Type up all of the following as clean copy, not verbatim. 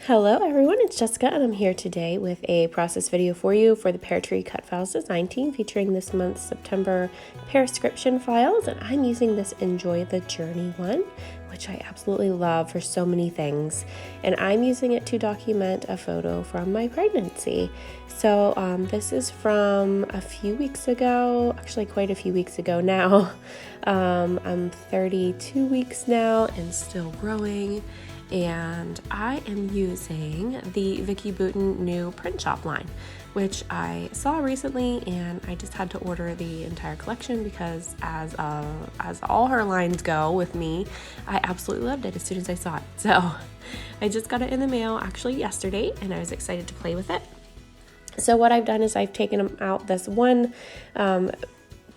Hello everyone, it's Jessica and I'm here today with a process video for you for the Peartree Cutfiles design team featuring this month's September Pearscription files, and I'm using this Enjoy the Journey one, which I absolutely love for so many things, and I'm using it to document a photo from my pregnancy. So this is from a few weeks ago, actually quite a few weeks ago now. I'm 32 weeks now and still growing. And I am using the Vicki Boutin new print shop line, which I saw recently, and I just had to order the entire collection because as all her lines go with me, I absolutely loved it as soon as I saw it. So I just got it in the mail actually yesterday, and I was excited to play with it. So what I've done is I've taken out this one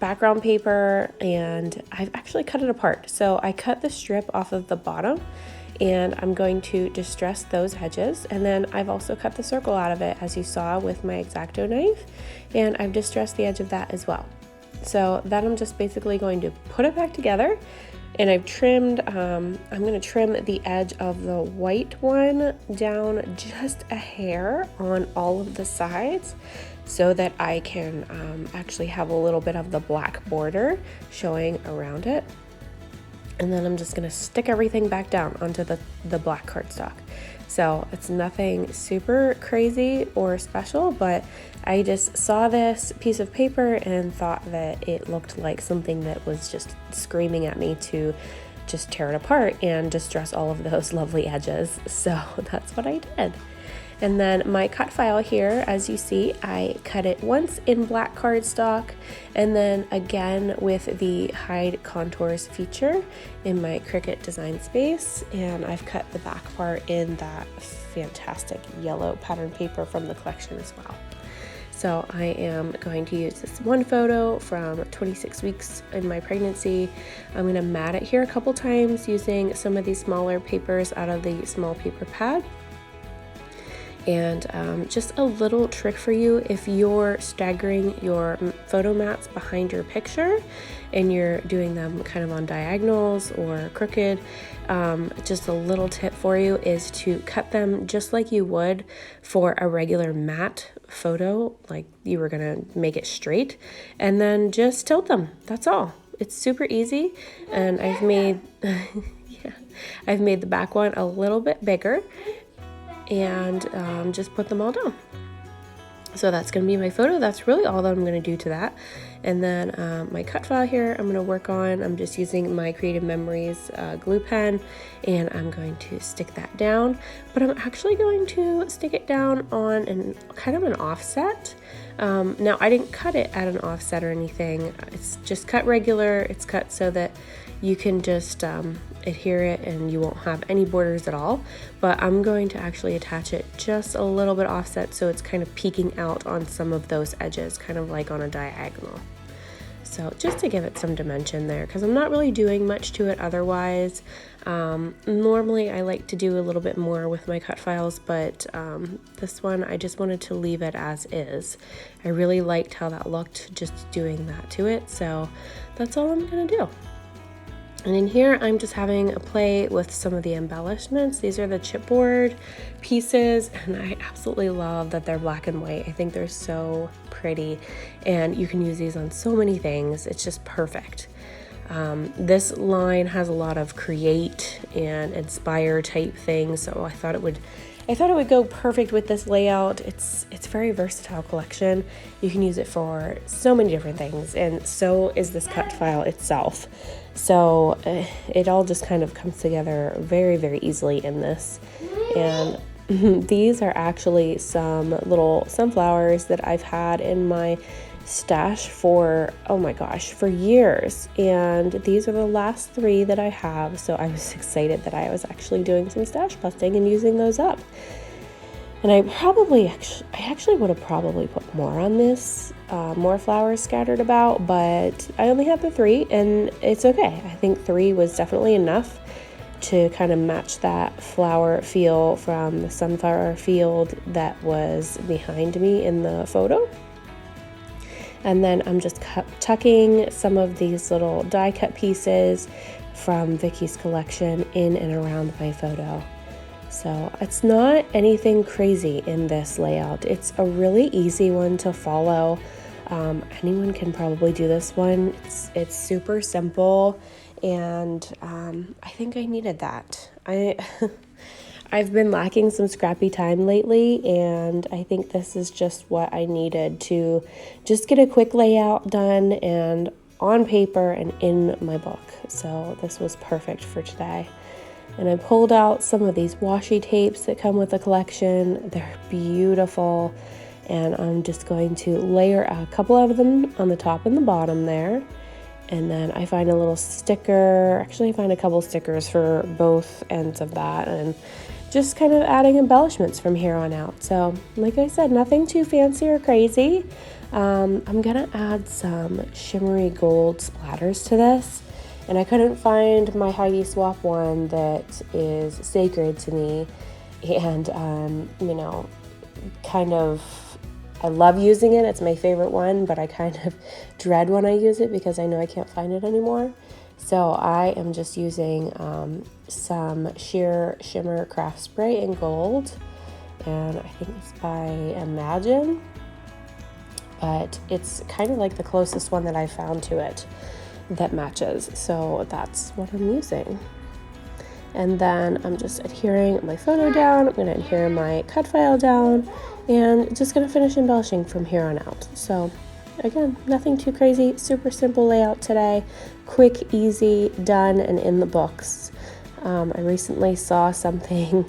background paper and I've actually cut it apart. So I cut the strip off of the bottom, and I'm going to distress those edges, and then I've also cut the circle out of it as you saw with my X-Acto knife, and I've distressed the edge of that as well. So then I'm just basically going to put it back together, and I've trimmed, I'm going to trim the edge of the white one down just a hair on all of the sides so that I can actually have a little bit of the black border showing around it. And then I'm just going to stick everything back down onto the black cardstock. So it's nothing super crazy or special, but I just saw this piece of paper and thought that it looked like something that was just screaming at me to just tear it apart and distress all of those lovely edges. So that's what I did. And then my cut file here, as you see, I cut it once in black cardstock and then again with the hide contours feature in my Cricut design space, and I've cut the back part in that fantastic yellow pattern paper from the collection as well. So I am going to use this one photo from 26 weeks in my pregnancy. I'm going to mat it here a couple times using some of these smaller papers out of the small paper pad. And just a little trick for you, if you're staggering your photo mats behind your picture and you're doing them kind of on diagonals or crooked, just a little tip for you is to cut them just like you would for a regular mat photo, like you were gonna make it straight, and then just tilt them. That's all. It's super easy, and I've made I've made the back one a little bit bigger, and just put them all down. So that's going to be my photo. That's really all that I'm going to do to that. And then my cut file here I'm going to work on. I'm just using my Creative Memories glue pen, and I'm going to stick that down. But I'm actually going to stick it down on kind of an offset. Now I didn't cut it at an offset or anything. It's just cut regular. It's cut so that you can just adhere it and you won't have any borders at all, but I'm going to actually attach it just a little bit offset so it's kind of peeking out on some of those edges, kind of like on a diagonal. So just to give it some dimension there, because I'm not really doing much to it otherwise. Normally I like to do a little bit more with my cut files, but this one I just wanted to leave it as is. I really liked how that looked just doing that to it, so that's all I'm gonna do. And in here, I'm just having a play with some of the embellishments. These are the chipboard pieces, and I absolutely love that they're black and white. I think they're so pretty, and you can use these on so many things. It's just perfect. This line has a lot of create and inspire type things, so I thought it would go perfect with this layout. It's a very versatile collection. You can use it for so many different things, and so is this cut file itself. So it all just kind of comes together very, very easily in this. And these are actually some little sunflowers that I've had in my stash for, oh my gosh, for years. And these are the last 3 that I have. So I was excited that I was actually doing some stash busting and using those up. And I actually would have probably put more on this, more flowers scattered about, but I only had the 3 and it's okay. I think 3 was definitely enough to kind of match that flower feel from the sunflower field that was behind me in the photo. And then I'm just tucking some of these little die cut pieces from Vicki's collection in and around my photo. So it's not anything crazy in this layout. It's a really easy one to follow. Anyone can probably do this one. It's super simple, and I think I needed that. I've been lacking some scrappy time lately, and I think this is just what I needed to just get a quick layout done and on paper and in my book. So this was perfect for today. And I pulled out some of these washi tapes that come with the collection. They're beautiful. And I'm just going to layer a couple of them on the top and the bottom there. And then I find a little sticker. Actually, I find a couple stickers for both ends of that. And just kind of adding embellishments from here on out. So like I said, nothing too fancy or crazy. I'm going to add some shimmery gold splatters to this. And I couldn't find my Heidi Swap one that is sacred to me. And, kind of, I love using it. It's my favorite one, but I kind of dread when I use it because I know I can't find it anymore. So I am just using some sheer shimmer craft spray in gold. And I think it's by Imagine. But it's kind of like the closest one that I found to it that matches, so that's what I'm using. And then I'm just adhering my photo down. I'm going to adhere my cut file down, and just going to finish embellishing from here on out. So again, nothing too crazy, super simple layout today, quick, easy, done, and in the books. I recently saw something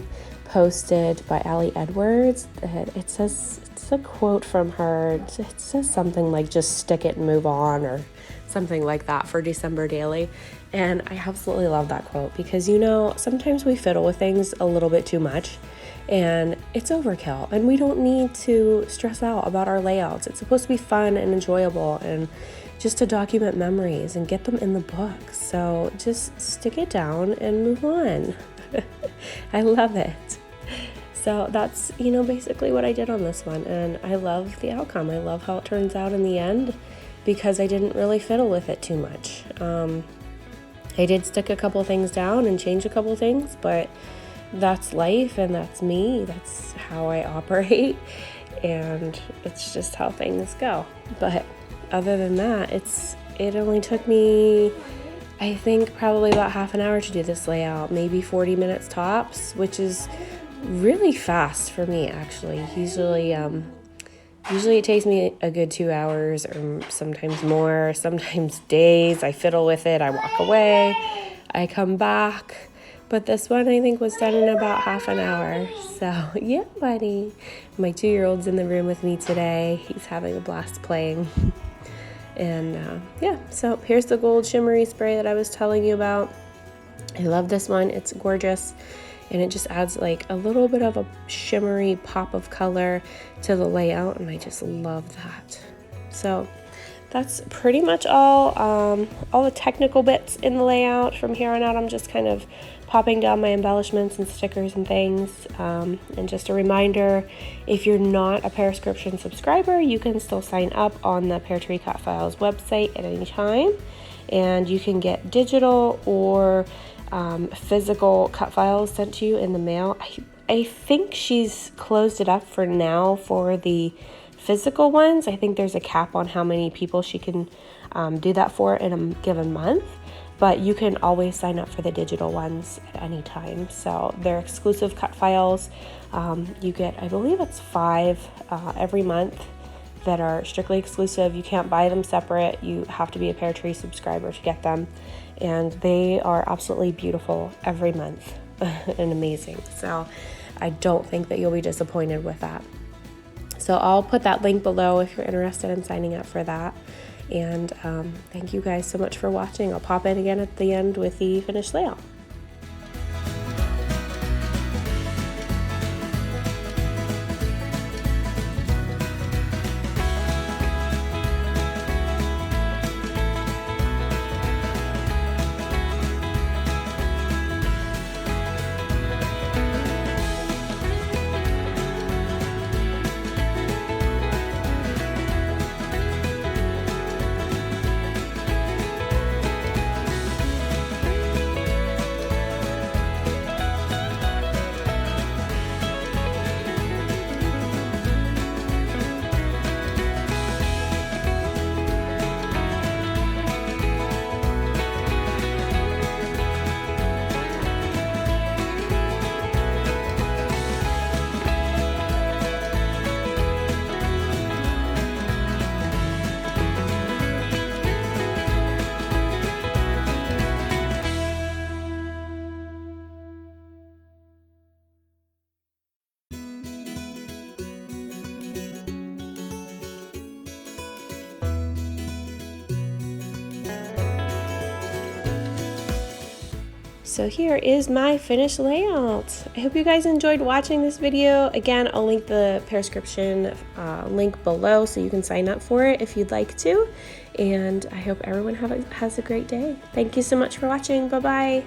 posted by Allie Edwards that it says, it's a quote from her, it says something like just stick it and move on, or something like that for December daily. And I absolutely love that quote because, sometimes we fiddle with things a little bit too much and it's overkill, and we don't need to stress out about our layouts. It's supposed to be fun and enjoyable and just to document memories and get them in the book. So just stick it down and move on. I love it. So that's, basically what I did on this one. And I love the outcome. I love how it turns out in the end because I didn't really fiddle with it too much. I did stick a couple things down and change a couple things, but that's life and that's me. That's how I operate. And it's just how things go. But other than that, it only took me, I think, probably about half an hour to do this layout, maybe 40 minutes tops, which is really fast for me, actually. Usually it takes me a good 2 hours, or sometimes more, sometimes days. I fiddle with it, I walk away, I come back. But this one I think was done in about half an hour. So yeah, buddy. My 2-year-old's in the room with me today. He's having a blast playing. And so here's the gold shimmery spray that I was telling you about. I love this one. It's gorgeous. And it just adds like a little bit of a shimmery pop of color to the layout, and I just love that. So that's pretty much all the technical bits in the layout. From here on out, I'm just kind of popping down my embellishments and stickers and things. And just a reminder, if you're not a Pearscription subscriber, you can still sign up on the Peartree Cutfiles website at any time, and you can get digital or physical cut files sent to you in the mail. I think she's closed it up for now for the physical ones. I think there's a cap on how many people she can do that for in a given month, but you can always sign up for the digital ones at any time. So they're exclusive cut files. You get, I believe it's 5 every month that are strictly exclusive. You can't buy them separate. You have to be a Peartree subscriber to get them. And they are absolutely beautiful every month and amazing. So I don't think that you'll be disappointed with that. So I'll put that link below if you're interested in signing up for that. And thank you guys so much for watching. I'll pop in again at the end with the finished layout. So here is my finished layout. I hope you guys enjoyed watching this video. Again, I'll link the Pearscription link below so you can sign up for it if you'd like to. And I hope everyone has a great day. Thank you so much for watching. Bye-bye.